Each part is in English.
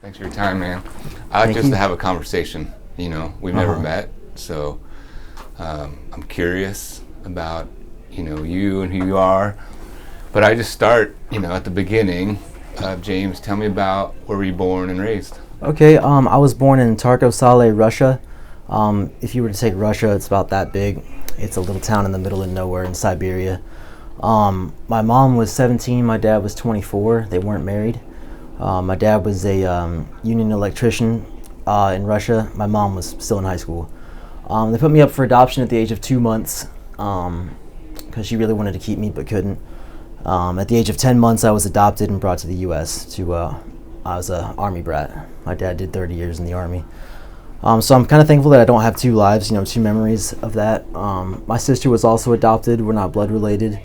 Thanks for your time, man. I like just to have a conversation. You know, we've never met, so I'm curious about, you and who you are. But I just start, at the beginning. James, tell me about where were you born and raised? Okay, I was born in Tarko Sale, Russia. If you were to take Russia, it's about that big. It's a little town in the middle of nowhere in Siberia. My mom was 17, my dad was 24. They weren't married. My dad was a union electrician in Russia. My mom was still in high school. They put me up for adoption at the age of 2 months because she really wanted to keep me but couldn't. At the age of 10 months, I was adopted and brought to the U.S. I was an Army brat. My dad did 30 years in the Army. So I'm kind of thankful that I don't have two lives, two memories of that. My sister was also adopted. We're not blood related.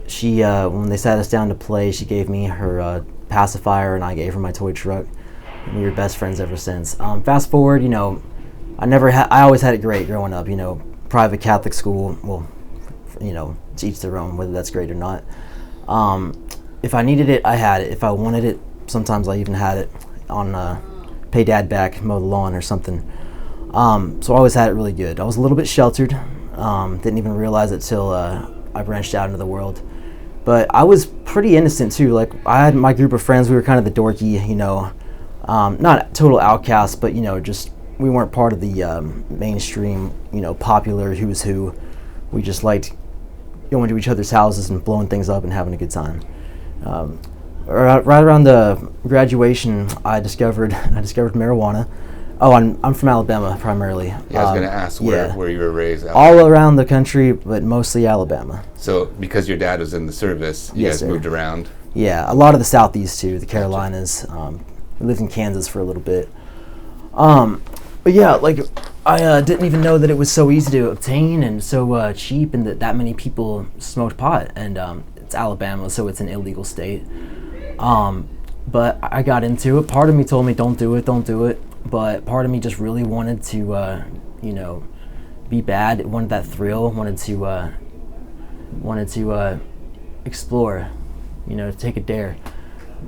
She, when they sat us down to play, she gave me her pacifier and I gave her my toy truck. And we were best friends ever since. Fast forward, I always had it great growing up, private Catholic school. Well, to each their own, whether that's great or not. If I needed it, I had it. If I wanted it, sometimes I even had it on pay dad back, mow the lawn or something. So I always had it really good. I was a little bit sheltered. Didn't even realize it till I branched out into the world. But I was pretty innocent too. Like, I had my group of friends. We were kind of the dorky, not total outcasts, but just we weren't part of the mainstream, popular who's who. We just liked going to each other's houses and blowing things up and having a good time. Right around the graduation, I discovered marijuana. Oh, I'm from Alabama primarily. Yeah, I was going to ask where you were raised. All around the country, but mostly Alabama. So because your dad was in the service, you guys moved around? Yeah, a lot of the Southeast too, the Carolinas. We lived in Kansas for a little bit. But yeah, like I didn't even know that it was so easy to obtain and so cheap, and that many people smoked pot. And it's Alabama, so it's an illegal state. But I got into it. Part of me told me don't do it. But part of me just really wanted to, be bad. Wanted that thrill. Wanted to explore. Take a dare.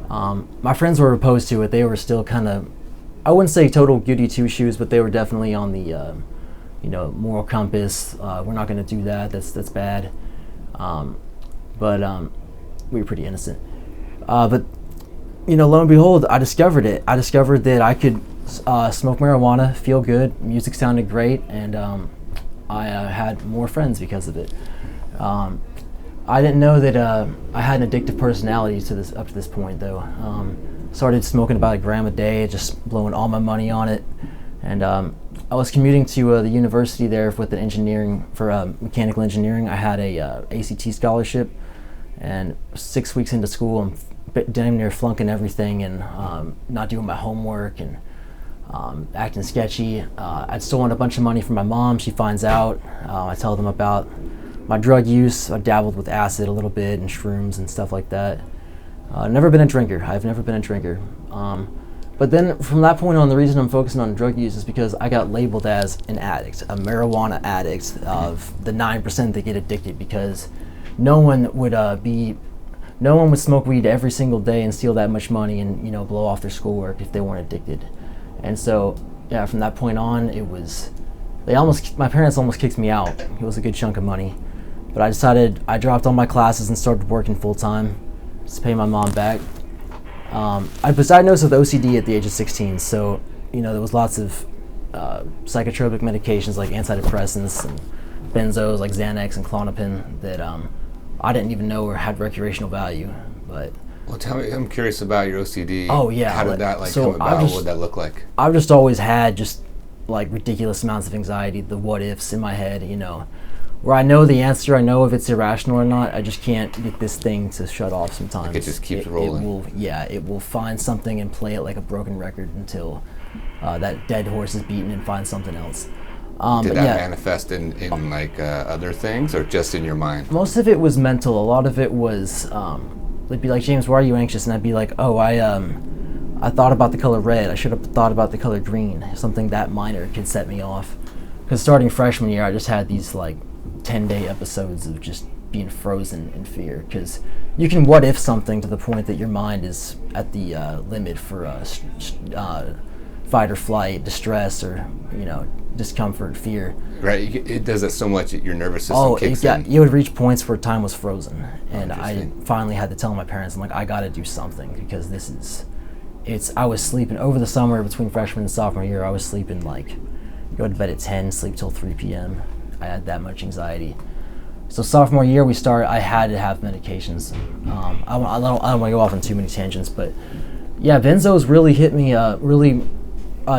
My friends were opposed to it. They were still kind of, I wouldn't say total goody two shoes, but they were definitely on the, moral compass. We're not going to do that. That's bad. But we were pretty innocent. But lo and behold, I discovered it. I discovered that I could smoke marijuana, feel good, music sounded great, and I had more friends because of it. I didn't know that I had an addictive personality up to this point, though. Started smoking about a gram a day, just blowing all my money on it, and I was commuting to the university there with mechanical engineering. I had a ACT scholarship, and 6 weeks into school, I'm damn near flunking everything and not doing my homework and acting sketchy. I'd stolen a bunch of money from my mom. She finds out. I tell them about my drug use. I dabbled with acid a little bit and shrooms and stuff like that. Never been a drinker. I've never been a drinker. But then from that point on, the reason I'm focusing on drug use is because I got labeled as an addict, a marijuana addict of the 9% that get addicted, because no one would smoke weed every single day and steal that much money and blow off their schoolwork if they weren't addicted. And so yeah, from that point on, my parents almost kicked me out. It was a good chunk of money, but I dropped all my classes and started working full time to pay my mom back. I was diagnosed with OCD at the age of 16, so there was lots of psychotropic medications like antidepressants and benzos like Xanax and Klonopin that I didn't even know or had recreational value. But well, tell me, I'm curious about your OCD. Oh yeah, how did that come about? What would that look like? I've just always had ridiculous amounts of anxiety, the what ifs in my head, where I know the answer, I know if it's irrational or not. I just can't get this thing to shut off sometimes. Like it just keeps rolling. It will find something and play it like a broken record until that dead horse is beaten and finds something else. Did that manifest in other things or just in your mind? Most of it was mental. A lot of it was, they'd be like, James, why are you anxious? And I'd be like, oh, I thought about the color red. I should have thought about the color green. Something that minor could set me off. Because starting freshman year, I just had these 10-day episodes of just being frozen in fear, because you can what if something to the point that your mind is at the limit for fight or flight, distress, or discomfort, fear. Right, it does that so much that your nervous system kicks in. You would reach points where time was frozen, and I finally had to tell my parents, I'm like, I got to do something, because I was sleeping over the summer between freshman and sophomore year. I was sleeping go to bed at 10, sleep till 3 p.m. I had that much anxiety. So sophomore year I had to have medications. I don't want to go off on too many tangents, but yeah, benzos really hit me,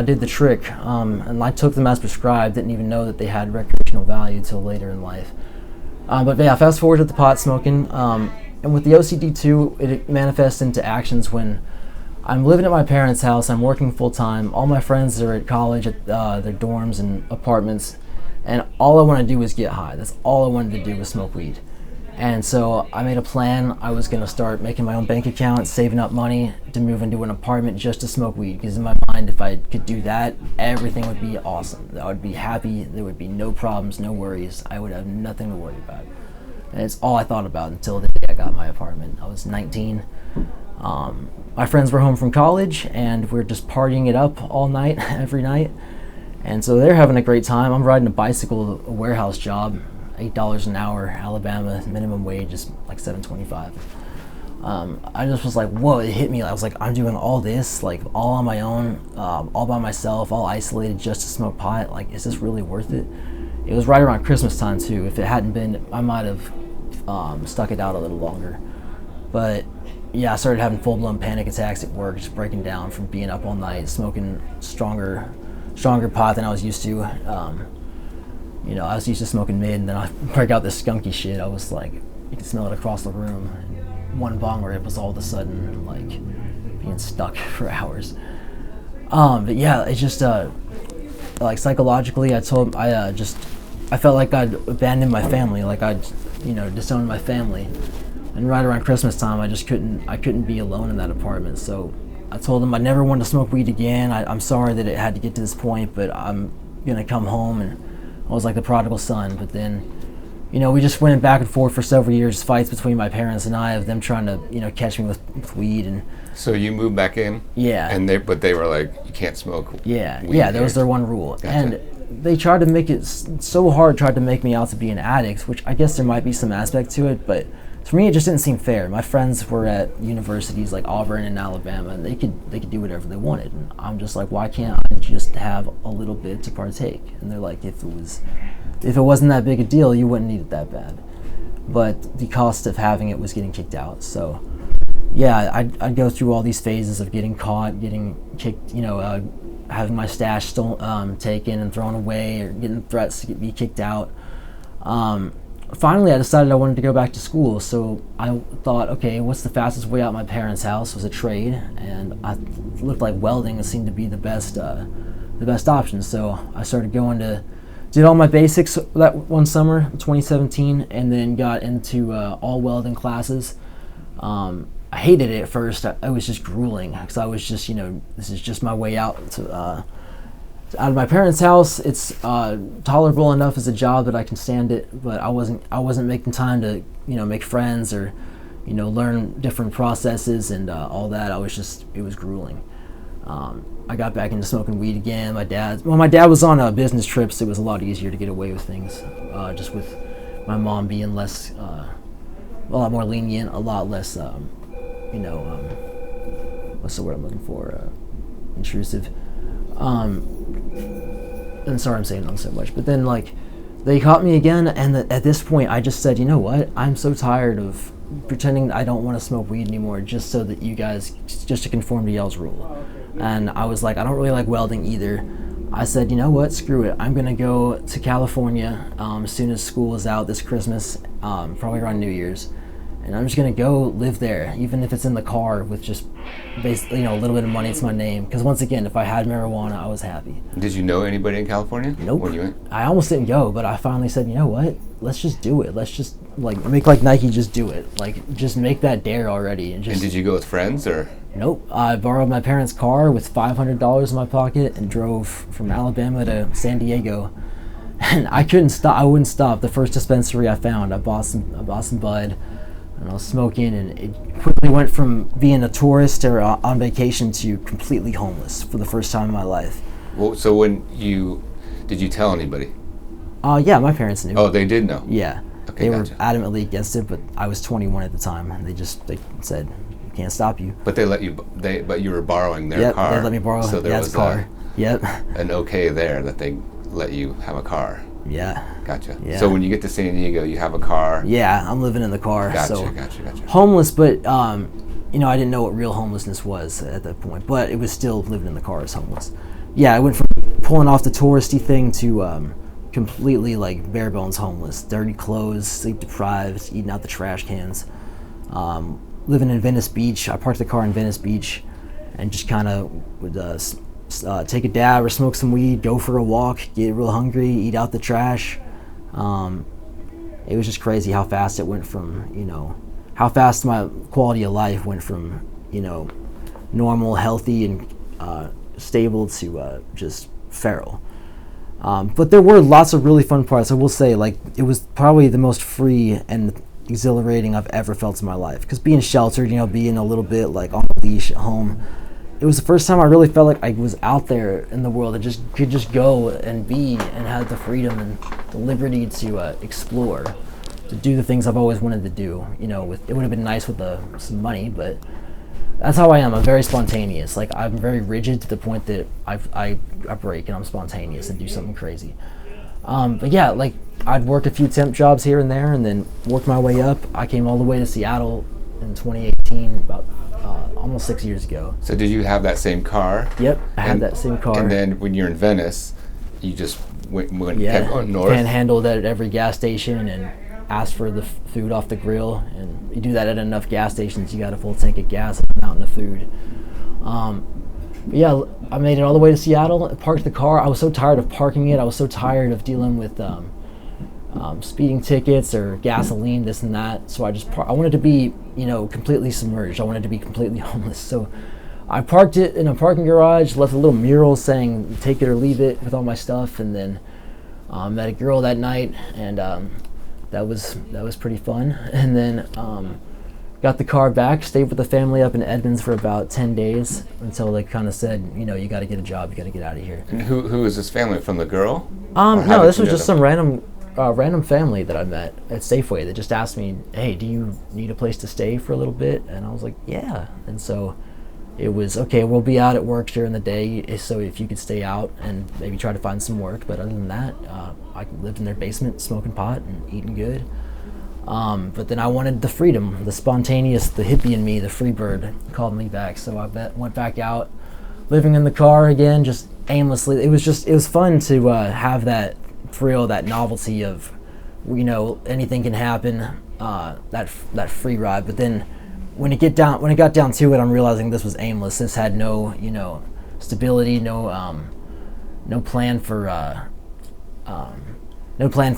did the trick, and I took them as prescribed. Didn't even know that they had recreational value till later in life. But yeah, fast forward to the pot smoking, and with the OCD too, it manifests into actions when I'm living at my parents' house. I'm working full time. All my friends are at college at their dorms and apartments, and all I want to do is get high. That's all I wanted to do was smoke weed. And so I made a plan. I was going to start making my own bank account, saving up money to move into an apartment just to smoke weed. Because in my mind, if I could do that, everything would be awesome. I would be happy. There would be no problems, no worries. I would have nothing to worry about. And it's all I thought about until the day I got my apartment. I was 19. My friends were home from college, and we're just partying it up all night, every night. And so they're having a great time. I'm riding a bicycle, a warehouse job. $8 an hour, Alabama, minimum wage is like $7.25. I just was like, whoa, it hit me. I was like, I'm doing all this, like all on my own, all by myself, all isolated just to smoke pot. Like, is this really worth it? It was right around Christmas time too. If it hadn't been, I might have stuck it out a little longer. But yeah, I started having full-blown panic attacks at work, just breaking down from being up all night, smoking stronger pot than I was used to. I was used to smoking mid, and then I break out this skunky shit. I was like, you can smell it across the room. And one bong rip was all of a sudden like being stuck for hours. But yeah, it's just like psychologically, I felt like I'd abandoned my family, like I'd disowned my family. And right around Christmas time, I couldn't be alone in that apartment. So I told them I never wanted to smoke weed again. I'm sorry that it had to get to this point, but I'm gonna come home. And I was like the prodigal son. But then, we just went back and forth for several years, fights between my parents and I of them trying to, catch me with weed. And so you moved back in? Yeah. And they were like, you can't smoke weed. Yeah, that was their one rule. Gotcha. And they tried to make it so hard, tried to make me out to be an addict, which I guess there might be some aspect to it, but for me, it just didn't seem fair. My friends were at universities like Auburn and Alabama, and they could do whatever they wanted. And I'm just like, why can't I just have a little bit to partake? And they're like, if it wasn't that big a deal, you wouldn't need it that bad. But the cost of having it was getting kicked out. So yeah, I'd go through all these phases of getting caught, getting kicked, having my stash taken and thrown away, or getting threats to be kicked out. Finally, I decided I wanted to go back to school, so I thought, okay, what's the fastest way out of my parents' house? Was a trade, and I looked like welding seemed to be the best option. So I started did all my basics that one summer, 2017, and then got into all welding classes. I hated it at first. It was just grueling, because I was just, this is just my way out out of my parents' house. It's tolerable enough as a job that I can stand it, but I wasn't making time to make friends or learn different processes and all that. It was grueling. I got back into smoking weed again. My dad was on business trips. It was a lot easier to get away with things, just with my mom being less, a lot more lenient, a lot less, what's the word I'm looking for? Intrusive. And sorry I'm saying on so much, but then they caught me again, and at this point I just said, you know what, I'm so tired of pretending I don't want to smoke weed anymore just so that you guys, just to conform to y'all's rule. And I was like, I don't really like welding either. I said, you know what, screw it, I'm gonna go to California as soon as school is out this Christmas, probably around New Year's, and I'm just gonna go live there, even if it's in the car with just basically a little bit of money to my name. Because once again, if I had marijuana, I was happy. Did you know anybody in California? Nope. When you went? I almost didn't go, but I finally said, you know what? Let's just do it. Let's just make like Nike, just do it. Just make that dare already. And did you go with friends or? Nope. I borrowed my parents' car with $500 in my pocket and drove from Alabama to San Diego. And I couldn't stop. I wouldn't stop. The first dispensary I found, I bought some bud, and I was smoking, and it quickly went from being a tourist or on vacation to completely homeless for the first time in my life. Well, so did you tell anybody? Yeah, my parents knew. Oh, they did know? Yeah. Okay, they gotcha. were adamantly against it, but I was 21 at the time, and they said, "We can't stop you." But but you were borrowing their car. Yep, they let me borrow so there Dad's was car. Yep. an okay there that they let you have a car. Yeah. Gotcha. Yeah. So when you get to San Diego, you have a car. Yeah, I'm living in the car. Gotcha, so gotcha. Homeless, but I didn't know what real homelessness was at that point, but it was still living in the car as homeless. Yeah, I went from pulling off the touristy thing to completely like bare bones homeless, dirty clothes, sleep deprived, eating out the trash cans, living in Venice Beach. I parked the car in Venice Beach and just kind of would take a dab or smoke some weed, go for a walk, get real hungry, eat out the trash. It was just crazy how fast it went from, how fast my quality of life went from, normal, healthy, and stable to just feral. But there were lots of really fun parts. I will say, like, it was probably the most free and exhilarating I've ever felt in my life. Because being sheltered, being a little bit like on a leash at home, it was the first time I really felt like I was out there in the world and could just go and be and had the freedom and the liberty to explore, to do the things I've always wanted to do. It would have been nice with some money, but that's how I am. I'm very spontaneous. Like, I'm very rigid to the point that I break and I'm spontaneous and do something crazy. But yeah, like, I'd worked a few temp jobs here and there and then worked my way up. I came all the way to Seattle in 2018, about almost 6 years ago. So did you have that same car? Yep, I had that same car. And then when you're in Venice, you just kept going north? Panhandled at every gas station and asked for the food off the grill. And you do that at enough gas stations, you got a full tank of gas and a mountain of food. But yeah, I made it all the way to Seattle, parked the car. I was so tired of parking it. I was so tired of dealing with speeding tickets or gasoline, this and that. So I wanted to be, completely submerged. I wanted to be completely homeless. So I parked it in a parking garage, left a little mural saying "take it or leave it" with all my stuff, and then met a girl that night, and that was pretty fun. And then got the car back, stayed with the family up in Edmonds for about 10 days until they kind of said, you got to get a job, you got to get out of here. And who is this family from? The girl? No, this was just some random family that I met at Safeway that just asked me, "Hey, do you need a place to stay for a little bit?" And I was like, "Yeah." And so it was, okay, we'll be out at work during the day, so if you could stay out and maybe try to find some work. But other than that, I lived in their basement smoking pot and eating good. But then I wanted the freedom, the spontaneous, the hippie in me, the free bird called me back. So I went back out, living in the car again, just aimlessly. It was fun to have that thrill, that novelty of, anything can happen, that free ride. But then when it got down to it, I'm realizing this was aimless. This had no, stability, no plan for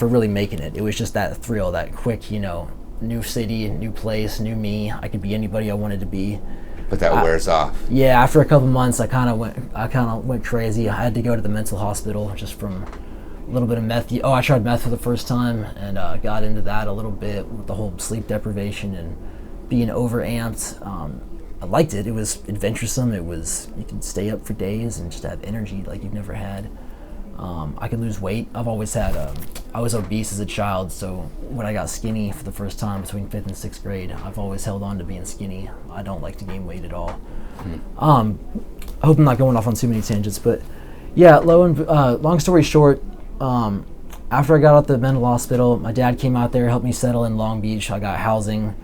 really making it. It was just that thrill, that quick, new city, new place, new me. I could be anybody I wanted to be. But that wears off. Yeah, after a couple months, I kind of went crazy. I had to go to the mental hospital just from a little bit of meth. I tried meth for the first time and got into that a little bit with the whole sleep deprivation and being overamped. I liked it. It was adventuresome. You could stay up for days and just have energy like you've never had. I could lose weight. I've always had, I was obese as a child, so when I got skinny for the first time between 5th and 6th grade, I've always held on to being skinny. I don't like to gain weight at all. I hope I'm not going off on too many tangents, but yeah, long story short, after I got out the mental hospital, my dad came out there, helped me settle in Long Beach. I got housing.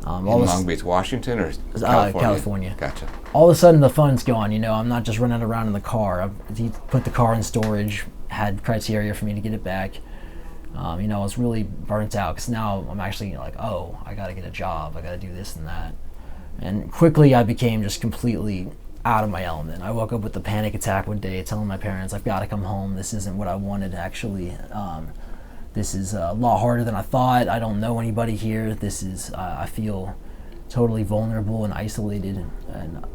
Long Beach, Washington, or California? California. Gotcha. All of a sudden, the fun's gone. I'm not just running around in the car. He put the car in storage, had criteria for me to get it back. I was really burnt out because now I'm actually like, oh, I got to get a job. I got to do this and that. And quickly, I became just completely out of my element. I woke up with a panic attack one day, telling my parents, I've got to come home. This isn't what I wanted, actually. This is a lot harder than I thought. I don't know anybody here. I feel totally vulnerable and isolated, and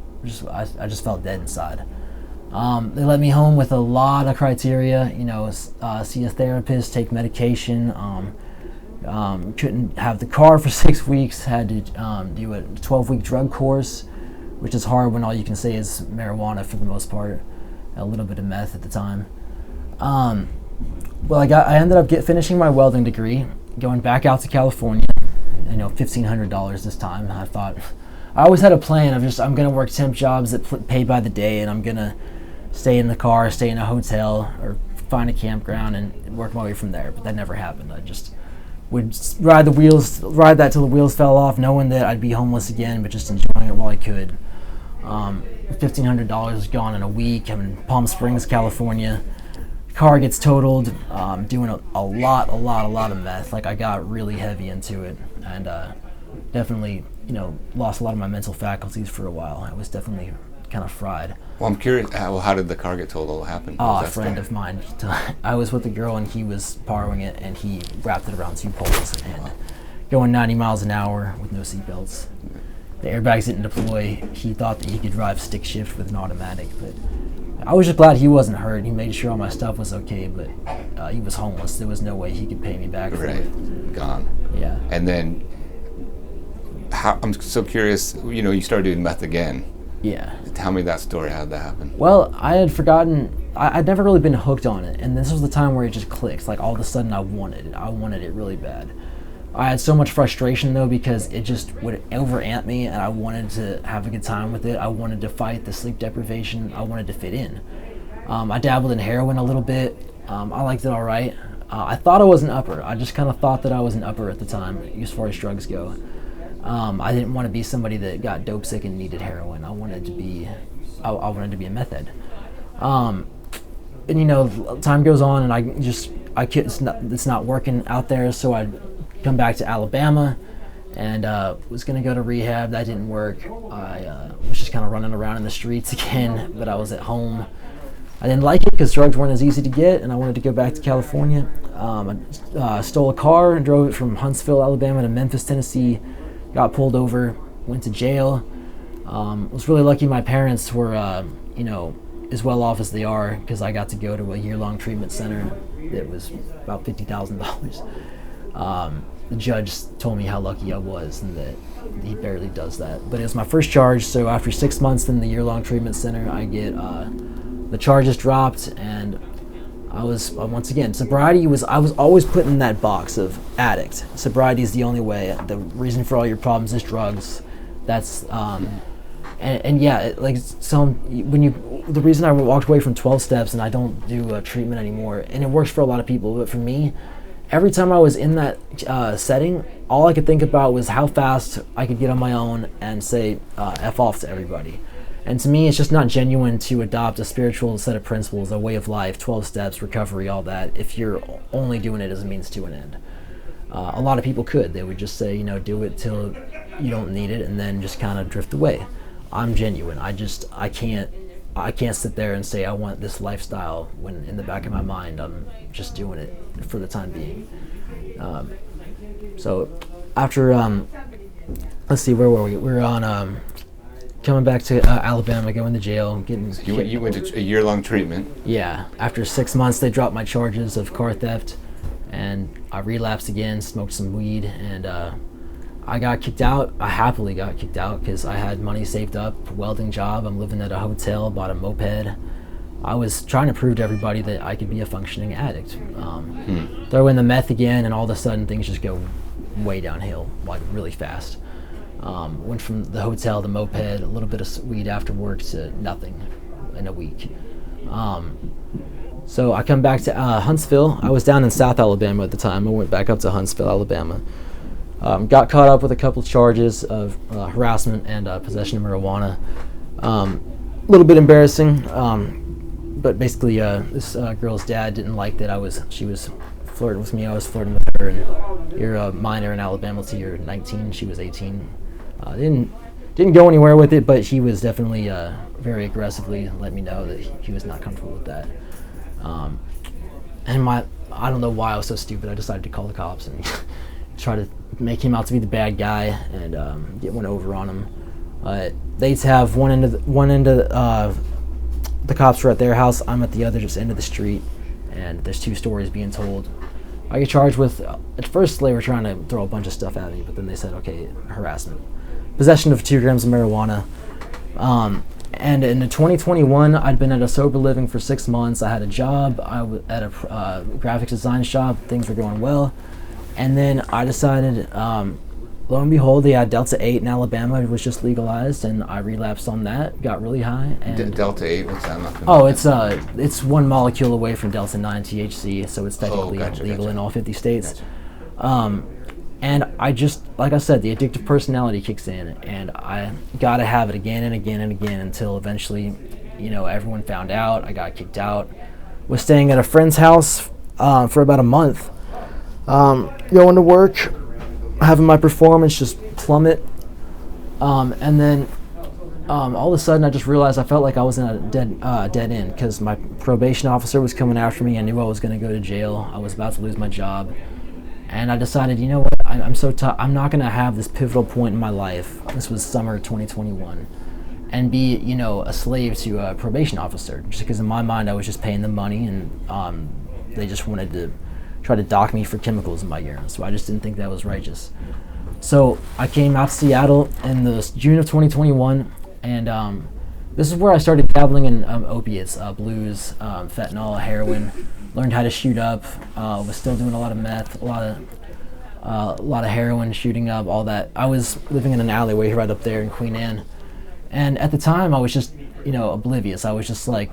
I just felt dead inside. They let me home with a lot of criteria, see a therapist, take medication, couldn't have the car for 6 weeks, had to do a 12-week drug course, which is hard when all you can say is marijuana for the most part, a little bit of meth at the time. I ended up finishing my welding degree, going back out to California, $1,500 this time. I always had a plan of I'm going to work temp jobs that pay by the day, and I'm going to stay in the car, stay in a hotel, or find a campground and work my way from there. But that never happened. I just would ride that till the wheels fell off, knowing that I'd be homeless again, but just enjoying it while I could. $1,500 gone in a week. I'm in Palm Springs, California. Car gets totaled. Doing a lot of meth. I got really heavy into it, and definitely lost a lot of my mental faculties for a while. I was definitely kind of fried. Well, I'm curious, how did the car get totaled? What happened? A friend of mine. I was with a girl and he was borrowing it, and he wrapped it around 2 poles and going 90 miles an hour with no seatbelts. The airbags didn't deploy. He thought that he could drive stick shift with an automatic, but I was just glad he wasn't hurt. He made sure all my stuff was okay, but he was homeless. There was no way he could pay me back for it. Gone. Yeah. And then, I'm so curious, you started doing meth again. Yeah. Tell me that story. How did that happen? Well, I had forgotten. I'd never really been hooked on it, and this was the time where it just clicked. All of a sudden, I wanted it. I wanted it really bad. I had so much frustration, though, because it just would overamp me, and I wanted to have a good time with it. I wanted to fight the sleep deprivation. I wanted to fit in. I dabbled in heroin a little bit. I liked it all right. I thought I was an upper. I just kind of thought that I was an upper at the time, as far as drugs go. I didn't want to be somebody that got dope sick and needed heroin. I wanted to be a meth head. And time goes on, and it's not working out there. So I come back to Alabama, and was gonna go to rehab. That didn't work. I was just kind of running around in the streets again, but I was at home. I didn't like it because drugs weren't as easy to get, and I wanted to go back to California. I stole a car and drove it from Huntsville, Alabama to Memphis, Tennessee. Got pulled over, went to jail. Was really lucky my parents were, as well off as they are, because I got to go to a year-long treatment center that was about $50,000. The judge told me how lucky I was and that he barely does that. But it was my first charge, so after 6 months in the year-long treatment center, I get the charges dropped, and I was, once again, sobriety I was always put in that box of addict. Sobriety is the only way. The reason for all your problems is drugs. That's, the reason I walked away from 12 steps and I don't do treatment anymore, and it works for a lot of people, but for me, every time I was in that setting, all I could think about was how fast I could get on my own and say F off to everybody. And to me, it's just not genuine to adopt a spiritual set of principles, a way of life, 12 steps, recovery, all that, if you're only doing it as a means to an end. A lot of people could. They would just say, do it till you don't need it and then just kind of drift away. I'm genuine. I can't sit there and say I want this lifestyle when in the back of my mind I'm just doing it for the time being. So after, let's see, where were we? We were on... coming back to Alabama, going to jail, You went to a year-long treatment. Yeah. After 6 months, they dropped my charges of car theft, and I relapsed again, smoked some weed, and I got kicked out. I happily got kicked out because I had money saved up, welding job. I'm living at a hotel, bought a moped. I was trying to prove to everybody that I could be a functioning addict. Throw in the meth again, and all of a sudden things just go way downhill, really fast. Went from the hotel, the moped, a little bit of weed after work to nothing in a week. So I come back to Huntsville. I was down in South Alabama at the time. I went back up to Huntsville, Alabama. Got caught up with a couple charges of harassment and possession of marijuana. A little bit embarrassing, but basically this girl's dad didn't like that she was flirting with me. I was flirting with her, and you're a minor in Alabama till you're 19. She was 18. Didn't go anywhere with it, but he was definitely very aggressively let me know that he was not comfortable with that. And I don't know why I was so stupid. I decided to call the cops and try to make him out to be the bad guy and get one over on him. They have one end of the cops were at their house. I'm at the other just end of the street, and there's 2 stories being told. I get charged with, at first they were trying to throw a bunch of stuff at me, but then they said, okay, harassment. Possession of 2 grams of marijuana. And in 2021, I'd been at a sober living for 6 months. I had a job. I was at a graphics design shop. Things were going well. And then I decided, lo and behold, yeah, Delta 8 in Alabama was just legalized, and I relapsed on that, got really high. And Delta 8, what's that? Oh, it's 1 molecule away from Delta 9 THC, so it's technically legal in all 50 states. Gotcha. And I just, like I said, the addictive personality kicks in, and I gotta have it again and again and again until eventually, everyone found out. I got kicked out. Was staying at a friend's house for about a month. Going to work, having my performance just plummet, and then all of a sudden I just realized I felt like I was in a dead end, because my probation officer was coming after me. I knew I was going to go to jail. I was about to lose my job. And I decided, you know what, I'm so I'm not going to have this pivotal point in my life. This was summer 2021. And be, a slave to a probation officer. Just because in my mind I was just paying them money, and they just wanted to try to dock me for chemicals in my urine. So I just didn't think that was righteous. So I came out to Seattle in the June of 2021, and this is where I started dabbling in opiates, blues, fentanyl, heroin. Learned how to shoot up. Was still doing a lot of meth, a lot of heroin, shooting up, all that. I was living in an alleyway right up there in Queen Anne, and at the time I was just, oblivious. I was just like,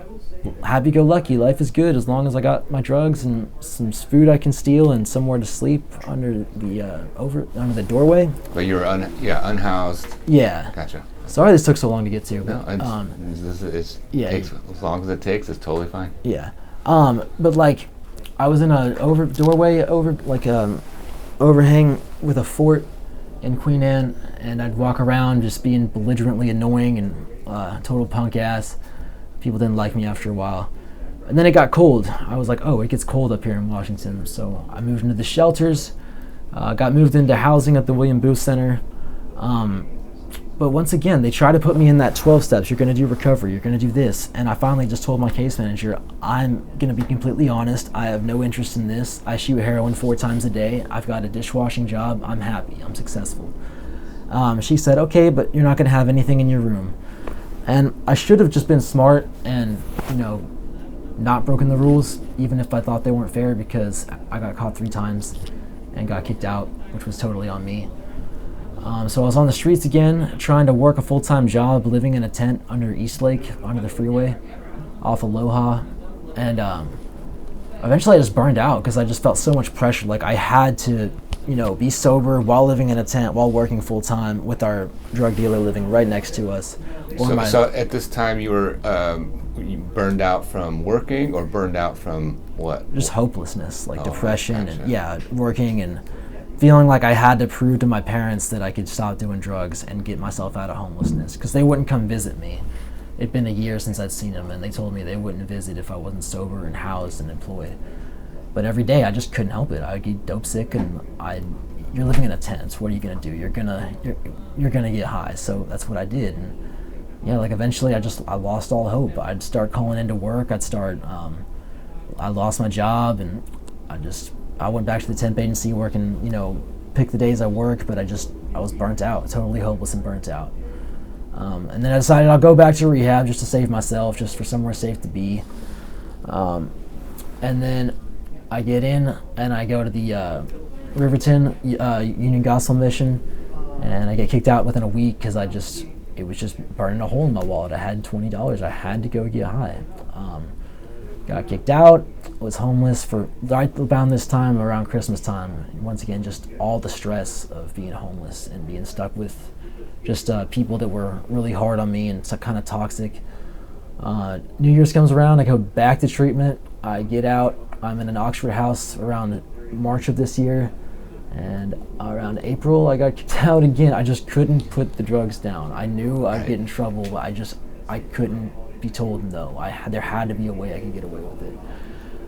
happy-go-lucky. Life is good as long as I got my drugs and some food I can steal and somewhere to sleep under the doorway. But you were unhoused. Yeah. Gotcha. Sorry this took so long to get to. No, takes as long as it takes. It's totally fine. Yeah. But like, I was in a overhang with a fort in Queen Anne, and I'd walk around just being belligerently annoying and total punk ass. People didn't like me after a while. And then it got cold. I was like, oh, it gets cold up here in Washington. So I moved into the shelters, got moved into housing at the William Booth Center. But once again, they try to put me in that 12 steps. You're going to do recovery. You're going to do this. And I finally just told my case manager, I'm going to be completely honest. I have no interest in this. I shoot heroin 4 times a day. I've got a dishwashing job. I'm happy. I'm successful. She said, okay, but you're not going to have anything in your room. And I should have just been smart and, not broken the rules, even if I thought they weren't fair, because I got caught 3 times and got kicked out, which was totally on me. So I was on the streets again, trying to work a full-time job, living in a tent under Eastlake, under the freeway, off Aloha. And eventually I just burned out because I just felt so much pressure. Like I had to, be sober while living in a tent, while working full-time with our drug dealer living right next to us. So at this time you were you burned out from working, or burned out from what? Just hopelessness, like depression, gotcha. and working and feeling like I had to prove to my parents that I could stop doing drugs and get myself out of homelessness, because they wouldn't come visit me. It'd been a year since I'd seen them, and they told me they wouldn't visit if I wasn't sober and housed and employed. But every day I just couldn't help it. I'd get dope sick, and you're living in a tent. What are you gonna do? You're gonna get high. So that's what I did. And eventually I lost all hope. I'd start calling into work. I lost my job, and I went back to the temp agency working, pick the days I work, but I was burnt out, totally hopeless and burnt out. And then I decided I'll go back to rehab just to save myself, just for somewhere safe to be. And then I get in and I go to the Riverton Union Gospel Mission, and I get kicked out within a week because it was just burning a hole in my wallet. I had $20. I had to go get high. Got kicked out, was homeless for right about this time, around Christmas time. Once again, just all the stress of being homeless and being stuck with just people that were really hard on me and kind of toxic. New Year's comes around, I go back to treatment, I get out, I'm in an Oxford house around March of this year, and around April I got kicked out again. I just couldn't put the drugs down. I knew I'd get in trouble, but I couldn't be told no. There had to be a way I could get away with it.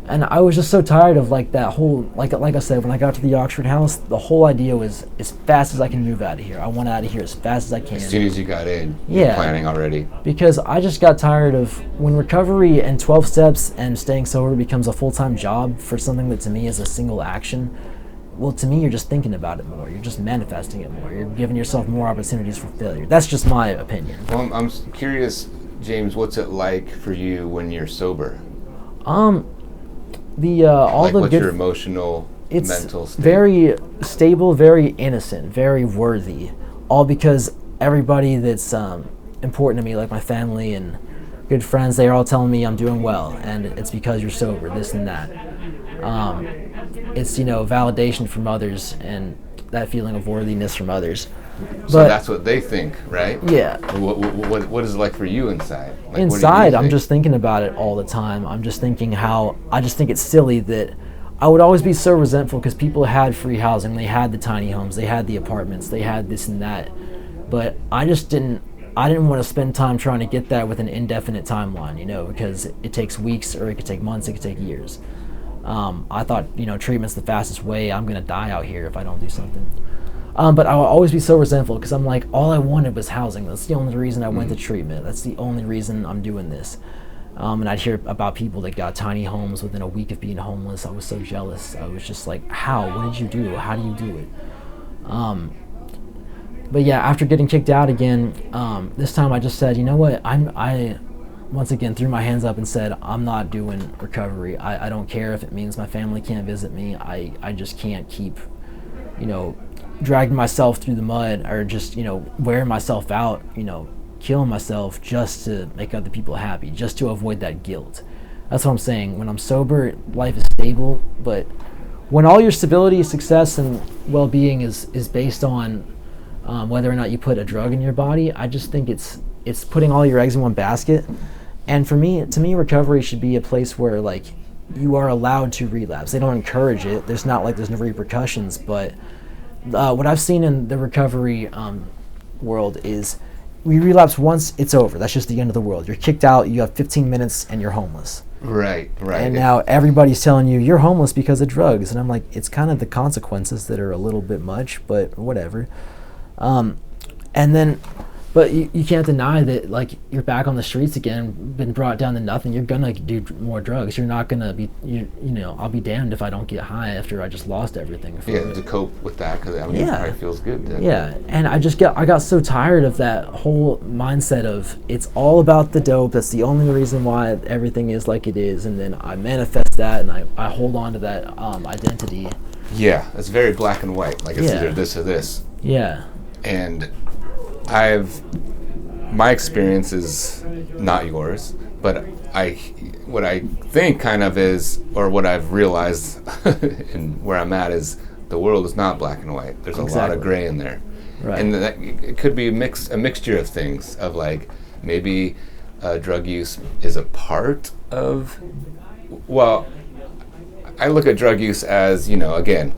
And I was just so tired of like that whole, like I said, when I got to the Oxford house, the whole idea was as fast as I can move out of here. I want out of here as fast as I can. As soon as you got in, you're planning already. Because I just got tired of when recovery and 12 steps and staying sober becomes a full-time job for something that to me is a single action. Well, to me, you're just thinking about it more. You're just manifesting it more. You're giving yourself more opportunities for failure. That's just my opinion. Well, I'm curious, James, what's it like for you when you're sober? What's your emotional, mental state? It's very stable, very innocent, very worthy. All because everybody that's important to me, like my family and good friends, they're all telling me I'm doing well, and it's because you're sober, this and that. It's, validation from others and that feeling of worthiness from others. So that's what they think, right? Yeah. What is it like for you inside? Like, inside, I'm just thinking about it all the time. I'm just thinking I just think it's silly that I would always be so resentful because people had free housing, they had the tiny homes, they had the apartments, they had this and that. But I didn't want to spend time trying to get that with an indefinite timeline, because it takes weeks, or it could take months, it could take years. I thought, treatment's the fastest way. I'm going to die out here if I don't do something. But I will always be so resentful because I'm like, all I wanted was housing. That's the only reason I went to treatment. That's the only reason I'm doing this. And I'd hear about people that got tiny homes within a week of being homeless. I was so jealous. I was just like, how? What did you do? How do you do it? But yeah, after getting kicked out again, this time I just said, you know what? I once again threw my hands up and said, I'm not doing recovery. I don't care if it means my family can't visit me. I just can't keep, dragging myself through the mud, or just, wearing myself out, killing myself just to make other people happy, just to avoid that guilt. That's what I'm saying. When I'm sober, life is stable, but when all your stability, success, and well-being is based on whether or not you put a drug in your body, I just think it's putting all your eggs in one basket. And to me, recovery should be a place where like you are allowed to relapse. They don't encourage it. There's no repercussions, but what I've seen in the recovery world is we relapse once, it's over. That's just the end of the world. You're kicked out, you have 15 minutes, and you're homeless. Right. And now everybody's telling you you're homeless because of drugs. And I'm like, it's kind of the consequences that are a little bit much, but whatever. But you can't deny that, like, you're back on the streets again, been brought down to nothing. You're gonna do more drugs. You're not gonna be, I'll be damned if I don't get high after I just lost everything. To cope with that, because it probably feels good. Yeah, and I got so tired of that whole mindset of it's all about the dope. That's the only reason why everything is like it is, and then I manifest that and I hold on to that identity. Yeah, it's very black and white. Like it's either this or this. Yeah. And my experience is not yours, but what I think kind of is, or what I've realized and where I'm at is the world is not black and white. There's a lot of gray in there. Right. And that it could be a mixture of things, of like maybe drug use is a part of, well, I look at drug use as, again,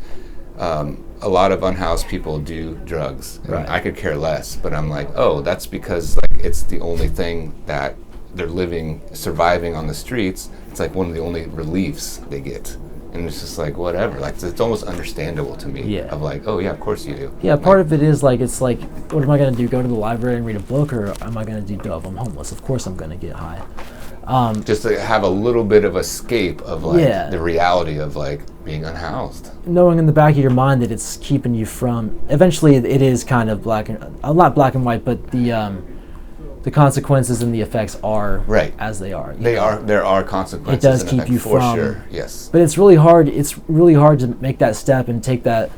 a lot of unhoused people do drugs. Right. I could care less, but I'm like, oh, that's because like it's the only thing that they're surviving on the streets. It's like one of the only reliefs they get. And it's just like, whatever. Like, it's almost understandable to me. Yeah. Of like, oh yeah, of course you do. Yeah, part of it is like, it's like, what am I going to do? Go to the library and read a book, or am I going to do dope? I'm homeless. Of course I'm going to get high. Just to have a little bit of escape of like the reality of like being unhoused. Knowing in the back of your mind that it's keeping you from, eventually it is kind of not black and white, but the consequences and the effects are as they are. There are consequences. It does keep you for from, sure. Yes. But it's really hard. It's really hard to make that step and take that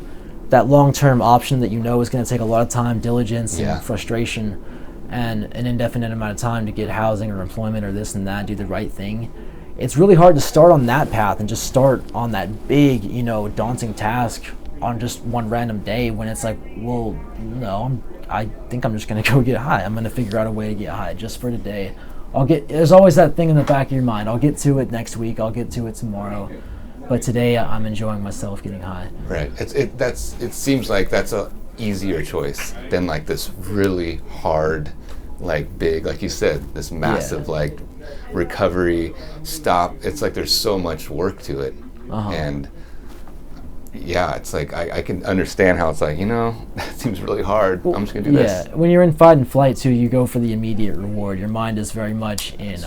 long-term option that is going to take a lot of time, diligence, and frustration, and an indefinite amount of time to get housing or employment or this and that, do the right thing. It's really hard to start on that path and just start on that big, daunting task on just one random day when it's like, well, no, I think I'm just going to go get high. I'm going to figure out a way to get high just for today. There's always that thing in the back of your mind. I'll get to it next week. I'll get to it tomorrow. But today I'm enjoying myself getting high. Right. It seems like that's a easier choice than like this really hard, like big, like you said, this massive like recovery stop. It's like there's so much work to it. And yeah, it's like I can understand how it's like, that seems really hard. Well, I'm just gonna do this. Yeah, when you're in fight and flight too, you go for the immediate reward. Your mind is very much in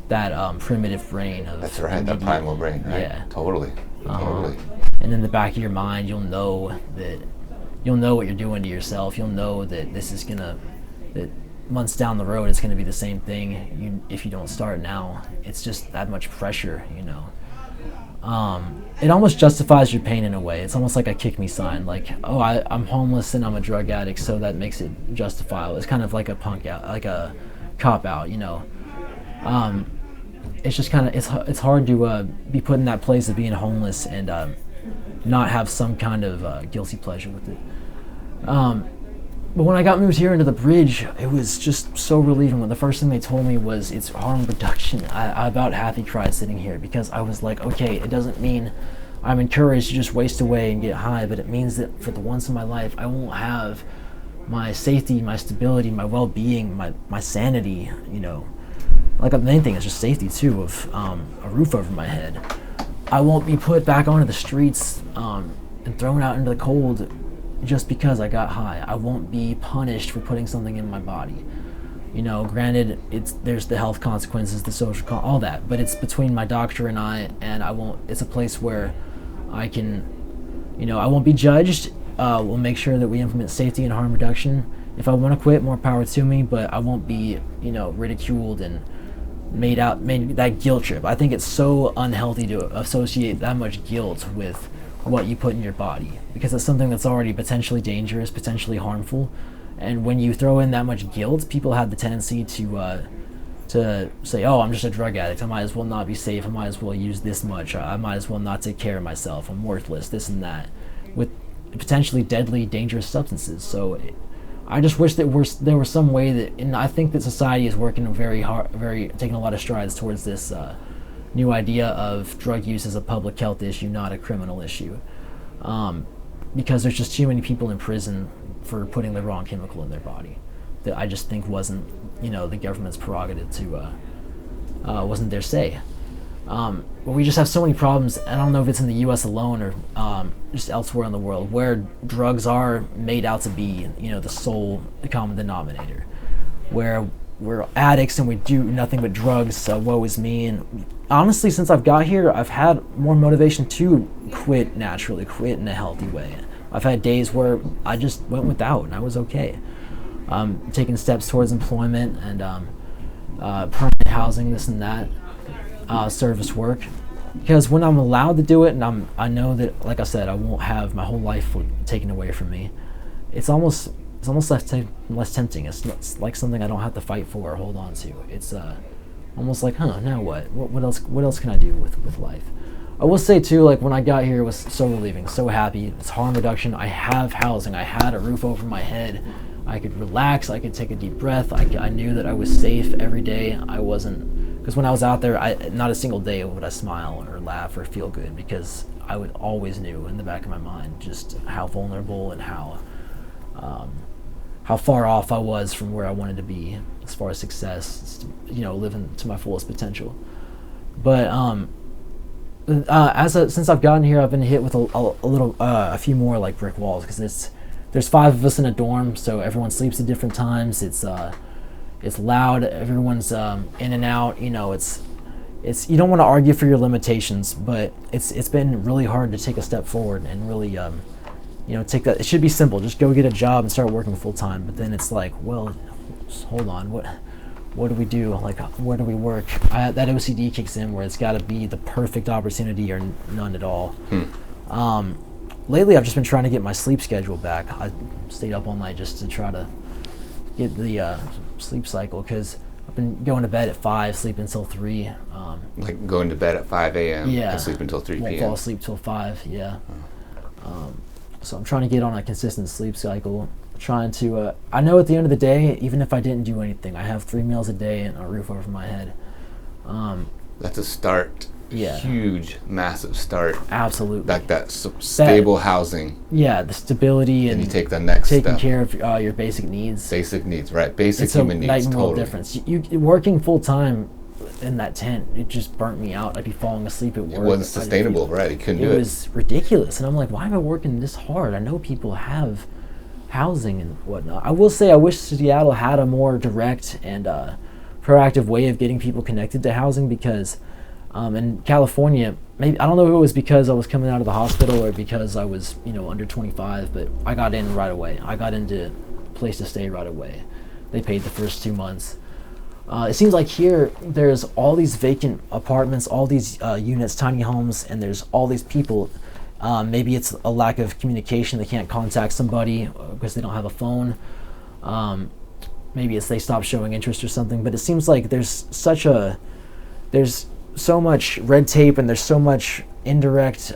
that primitive brain of that's right, that primal brain, right? Yeah, totally. And in the back of your mind, you'll know what you're doing to yourself. You'll know that that months down the road it's gonna be the same thing. If you don't start now, it's just that much pressure, It almost justifies your pain in a way. It's almost like a kick me sign, like, oh, I'm homeless and I'm a drug addict, so that makes it justifiable. It's kind of like a punk out, like a cop out, It's just kind of it's hard to be put in that place of being homeless and not have some kind of guilty pleasure with it. But when I got moved here into the bridge, it was just so relieving. When the first thing they told me was it's harm reduction, I about happy cried sitting here, because I was like, okay, it doesn't mean I'm encouraged to just waste away and get high, but it means that for the once in my life, I won't have my safety, my stability, my well-being, my sanity, Like the main thing is just safety too, of a roof over my head. I won't be put back onto the streets and thrown out into the cold just because I got high. I won't be punished for putting something in my body. Granted, there's the health consequences, the social all that, but it's between my doctor and I won't. It's a place where I can, I won't be judged. We'll make sure that we implement safety and harm reduction. If I want to quit, more power to me, but I won't be, ridiculed and made that guilt trip. I think it's so unhealthy to associate that much guilt with what you put in your body, because it's something that's already potentially dangerous, potentially harmful. And when you throw in that much guilt, people have the tendency to say, oh, I'm just a drug addict, I might as well not be safe, I might as well use this much, I might as well not take care of myself, I'm worthless, this and that, with potentially deadly, dangerous substances. So I just wish that there was some way that, and I think that society is working very hard, taking a lot of strides towards this new idea of drug use as a public health issue, not a criminal issue, because there's just too many people in prison for putting the wrong chemical in their body that I just think wasn't, the government's prerogative to, wasn't their say. But we just have so many problems. I don't know if it's in the U.S. alone or just elsewhere in the world, where drugs are made out to be, the common denominator, where we're addicts and we do nothing but drugs, so woe is me. And honestly, since I've got here, I've had more motivation to quit naturally, quit in a healthy way. I've had days where I just went without and I was okay. Taking steps towards employment and permanent housing, this and that, service work. Because when I'm allowed to do it, and I know that, like I said, I won't have my whole life taken away from me, it's almost less tempting. It's like something I don't have to fight for or hold on to. It's almost like, now what? What else can I do with life? I will say too, like when I got here, it was so relieving, so happy. It's harm reduction. I have housing. I had a roof over my head. I could relax. I could take a deep breath. I knew that I was safe every day. I wasn't, because when I was out there, not a single day would I smile or laugh or feel good, because I would always knew in the back of my mind just how vulnerable and how far off I was from where I wanted to be as far as success, living to my fullest potential. But since I've gotten here, I've been hit with a few more like brick walls, because there's 5 of us in a dorm, so everyone sleeps at different times. It's loud. Everyone's in and out. It's you don't want to argue for your limitations, but it's been really hard to take a step forward and really take that. It should be simple. Just go get a job and start working full time. But then it's like, well, hold on. What do we do? Like, where do we work? That OCD kicks in, where it's got to be the perfect opportunity or none at all. Lately, I've just been trying to get my sleep schedule back. I stayed up all night just to try to get the sleep cycle, because I've been going to bed at 5, sleeping until 3. Like going to bed at 5 a.m. Yeah. and sleep until 3 p.m. Won't fall asleep till 5. Yeah. So I'm trying to get on a consistent sleep cycle. Trying to, I know at the end of the day, even if I didn't do anything, I have 3 meals a day and a roof over my head. That's a start. huge, massive start. Absolutely. Like that stable housing. Yeah, the stability and you take the next taking step. care of your basic needs. Basic needs, right? Basic it's human a needs. Night and world Totally. difference. You working full time in that tent, it just burnt me out. I'd be falling asleep at work. It wasn't sustainable, right? You couldn't do it. It was ridiculous, and I'm like, why am I working this hard? I know people have housing and whatnot. I will say I wish Seattle had a more direct and proactive way of getting people connected to housing, because in California, maybe I don't know if it was because I was coming out of the hospital or because I was under 25, but I got in right away. I got into place to stay right away. They paid the first 2 months. It seems like here there's all these vacant apartments, all these units, tiny homes, and there's all these people. Maybe it's a lack of communication. They can't contact somebody because they don't have a phone. Maybe it's they stop showing interest or something. But it seems like there's so much red tape and there's so much indirect,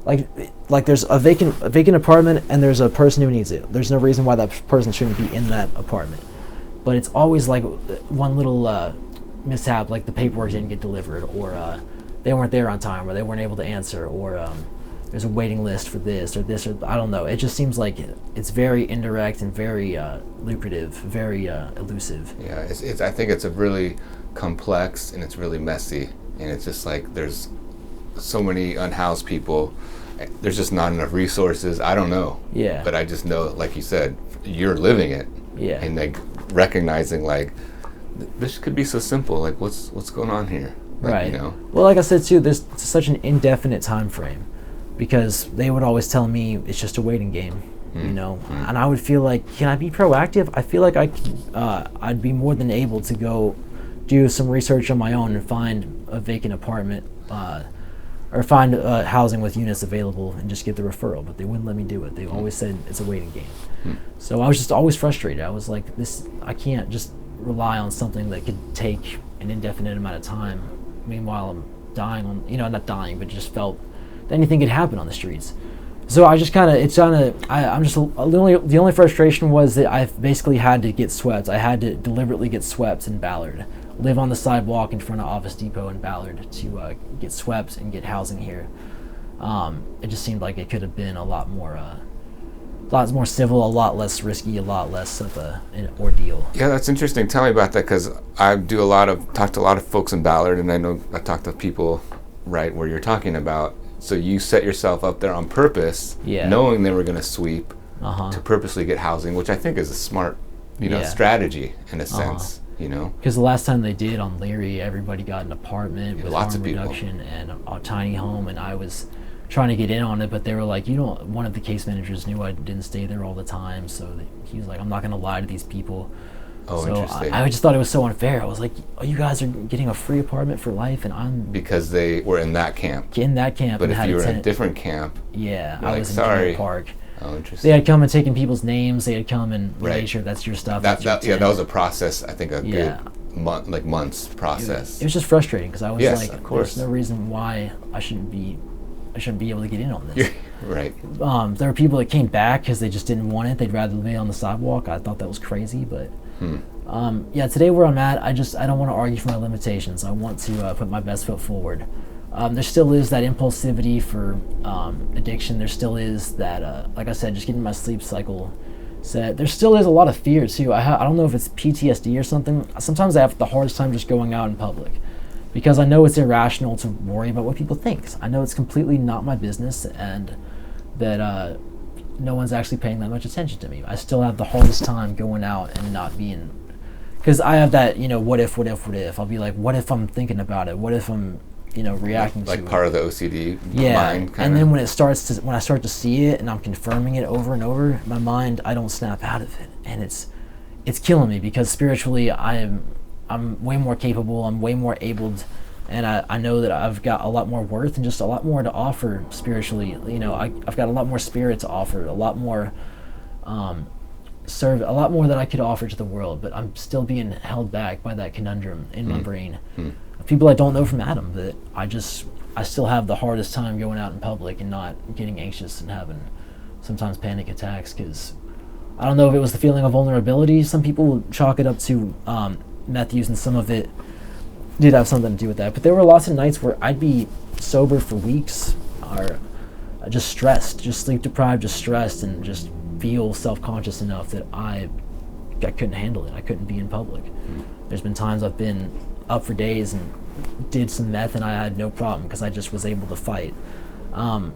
like there's a vacant apartment and there's a person who needs it. There's no reason why that person shouldn't be in that apartment. But it's always like one little mishap, like the paperwork didn't get delivered, or they weren't there on time, or they weren't able to answer, or there's a waiting list for this, or I don't know. It just seems like it's very indirect and very lucrative, very elusive. Yeah, I think it's a really complex and it's really messy, and it's just like there's so many unhoused people. There's just not enough resources. I don't know. Yeah. But I just know, like you said, you're living it. Yeah. And like recognizing like this could be so simple. Like what's going on here? Like, right. Well, like I said too, there's such an indefinite time frame, because they would always tell me it's just a waiting game. And I would feel like, can I be proactive? I feel like I'd be more than able to go do some research on my own and find a vacant apartment or find housing with units available and just get the referral, but they wouldn't let me do it. They always said it's a waiting game. So I was just always frustrated. I was like, I can't just rely on something that could take an indefinite amount of time. Meanwhile, I'm dying on, not dying, but just felt that anything could happen on the streets. So I just the only frustration was that I basically had to get swept. I had to deliberately get swept in Ballard, live on the sidewalk in front of Office Depot in Ballard to get swept and get housing here. It just seemed like it could have been a lot more civil, a lot less risky, a lot less of an ordeal. Yeah, that's interesting. Tell me about that, because I talk to a lot of folks in Ballard, and I know I talk to people right where you're talking about. So you set yourself up there on purpose, knowing they were going to sweep to purposely get housing, which I think is a smart, strategy in a sense. Because the last time they did on Leary, everybody got an apartment with lots harm of people. reduction and a tiny home, and I was trying to get in on it, but they were like, one of the case managers knew I didn't stay there all the time, so he was like, I'm not going to lie to these people. Oh, so interesting. I just thought it was so unfair. I was like, oh, you guys are getting a free apartment for life, and I'm... Because they were in that camp. In that camp. But and if you were in a different camp... Yeah, I like, was in sorry. Deer Park. Oh, interesting. They had come and taken people's names. They had come and made sure that's your stuff. That was a process, I think, good months process. It was just frustrating, because I was of like, course. There's no reason why I shouldn't be able to get in on this. Right. There were people that came back because they just didn't want it. They'd rather be on the sidewalk. I thought that was crazy, but today where I'm at, I don't want to argue for my limitations. I want to put my best foot forward. There still is that impulsivity for addiction. There still is that, like I said, just getting my sleep cycle set. There still is a lot of fear too. I don't know if it's PTSD or something. Sometimes I have the hardest time just going out in public, because I know it's irrational to worry about what people think. I know it's completely not my business, and that no one's actually paying that much attention to me. I still have the hardest time going out and not being, because I have that, what if? I'll be like, what if I'm thinking about it? What if I'm, reacting to it? Like part of the OCD And mind, then when I start to see it and I'm confirming it over and over, my mind, I don't snap out of it, and it's killing me, because spiritually I'm way more capable, I'm way more abled, and I know that I've got a lot more worth and just a lot more to offer spiritually. I've got a lot more spirit to offer, a lot more a lot more that I could offer to the world, but I'm still being held back by that conundrum in my brain. People I don't know from Adam, that I still have the hardest time going out in public and not getting anxious and having sometimes panic attacks, because I don't know if it was the feeling of vulnerability. Some people chalk it up to meth use, and some of it did have something to do with that. But there were lots of nights where I'd be sober for weeks, or just stressed, just sleep deprived, just stressed, and just feel self-conscious enough that I couldn't handle it. I couldn't be in public. There's been times I've been up for days and did some meth and I had no problem because I just was able to fight. And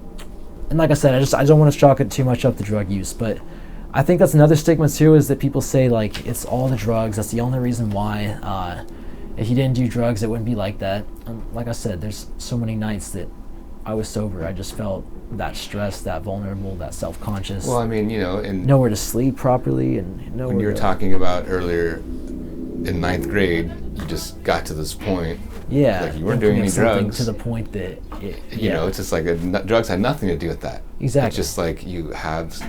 like I said, I don't want to chalk it too much up to drug use, but I think that's another stigma too, is that people say like it's all the drugs, that's the only reason why. If you didn't do drugs, it wouldn't be like that. And like I said, there's so many nights that I was sober, I just felt that stressed, that vulnerable, that self-conscious. Well, I mean, and nowhere to sleep properly, and nowhere. When you were talking about earlier, in 9th grade, you just got to this point. Yeah. Like you weren't doing any drugs. To the point that it's just like drugs had nothing to do with that. Exactly. It's just like you have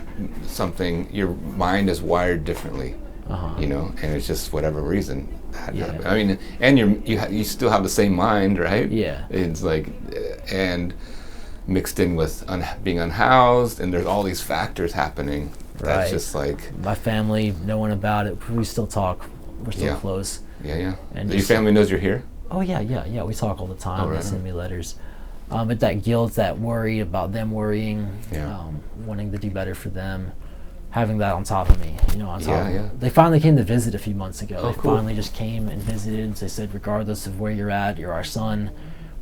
something. Your mind is wired differently. And it's just whatever reason. I mean, and you still have the same mind, right? Yeah. It's like, and mixed in with being unhoused, and there's all these factors happening. That's just like my family knowing about it. We still talk. We're still close. Yeah. And your family knows you're here? Oh yeah. We talk all the time. Right. They send me letters. But that guilt, that worry about them worrying, wanting to do better for them, having that on top of me, They finally came to visit a few months ago. They finally just came and visited. They said, regardless of where you're at, you're our son.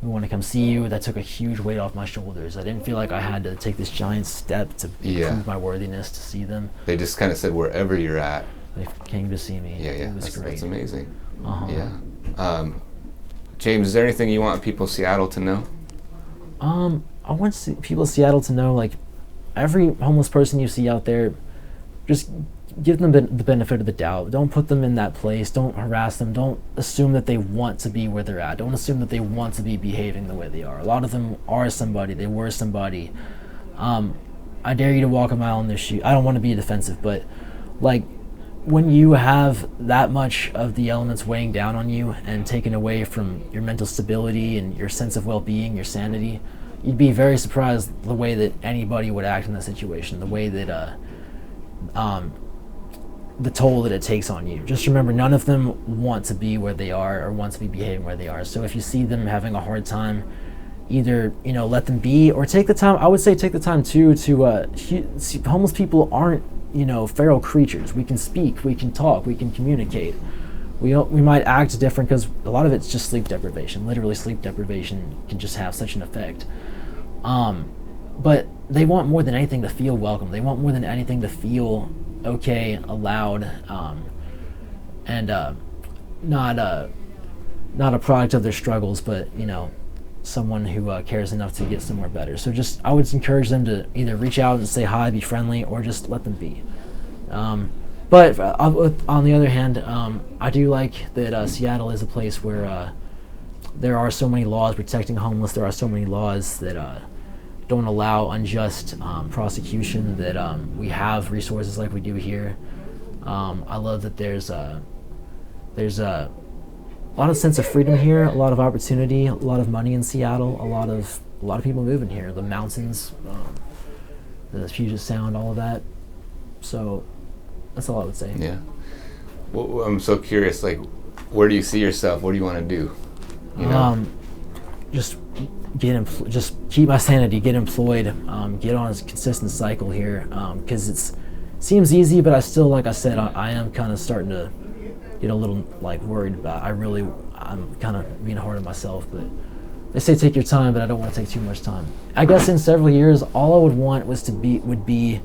We want to come see you. That took a huge weight off my shoulders. I didn't feel like I had to take this giant step to prove my worthiness to see them. They just kind of said, wherever you're at. They came to see me. Yeah. It was great. That's amazing. Yeah. James, is there anything you want people of Seattle to know? I want people of Seattle to know, like, every homeless person you see out there, just give them the benefit of the doubt. Don't put them in that place. Don't harass them. Don't assume that they want to be where they're at. Don't assume that they want to be behaving the way they are. A lot of them are somebody. They were somebody. I dare you to walk a mile in their shoes. I don't want to be defensive, but, like, when you have that much of the elements weighing down on you and taken away from your mental stability and your sense of well-being, your sanity, you'd be very surprised the way that anybody would act in that situation, the way that the toll that it takes on you. Just remember, none of them want to be where they are or want to be behaving where they are. So if you see them having a hard time, either let them be, or take the time. I would say take the time too to homeless people aren't feral creatures. We can speak, we can talk, we can communicate. We might act different because a lot of it's just sleep deprivation. Literally, sleep deprivation can just have such an effect. But they want more than anything to feel welcome. They want more than anything to feel okay, allowed, and not a product of their struggles, but someone who cares enough to get somewhere better. So I would encourage them to either reach out and say hi, be friendly, or just let them be. But on the other hand, I do like that Seattle is a place where there are so many laws protecting homeless. There are so many laws that don't allow unjust prosecution, that we have resources like we do here. I love that there's a lot of sense of freedom here, a lot of opportunity, a lot of money in Seattle, a lot of people moving here. The mountains, the Puget Sound, all of that. So that's all I would say. Yeah. Well, I'm so curious. Like, where do you see yourself? What do you want to do? Just just keep my sanity, get employed, get on a consistent cycle here. Because it seems easy, but I still, like I said, I am kind of starting to get a little worried about. I'm kind of being hard on myself, but they say take your time, but I don't want to take too much time. I guess in several years, all I would want would be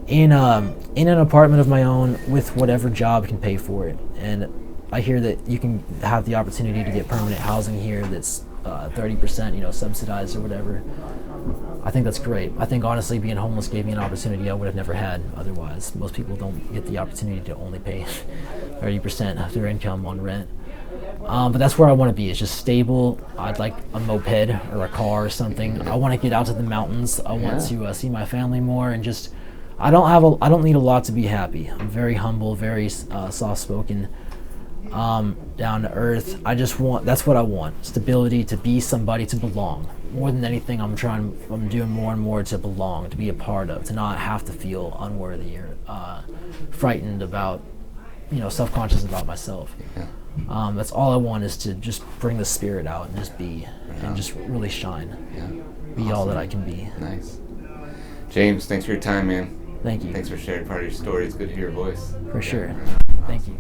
in an apartment of my own with whatever job can pay for it. And I hear that you can have the opportunity to get permanent housing here that's 30%, subsidized or whatever. I think that's great. I think honestly, being homeless gave me an opportunity I would have never had otherwise. Most people don't get the opportunity to only pay 30% of their income on rent. But that's where I want to be. It's just stable. I'd like a moped or a car or something. I want to get out to the mountains. I want to see my family more, and just I don't need a lot to be happy. I'm very humble, very soft-spoken, down to earth. That's what I want. Stability, to be somebody, to belong. More than anything, I'm doing more and more to belong, to be a part of, to not have to feel unworthy or frightened about, self-conscious about myself. Yeah. That's all I want, is to just bring the spirit out and just be, and just really shine. Yeah. Be all that I can be. Nice. James, thanks for your time, man. Thank you. Thanks for sharing part of your story. It's good to hear your voice. For sure. Thank you.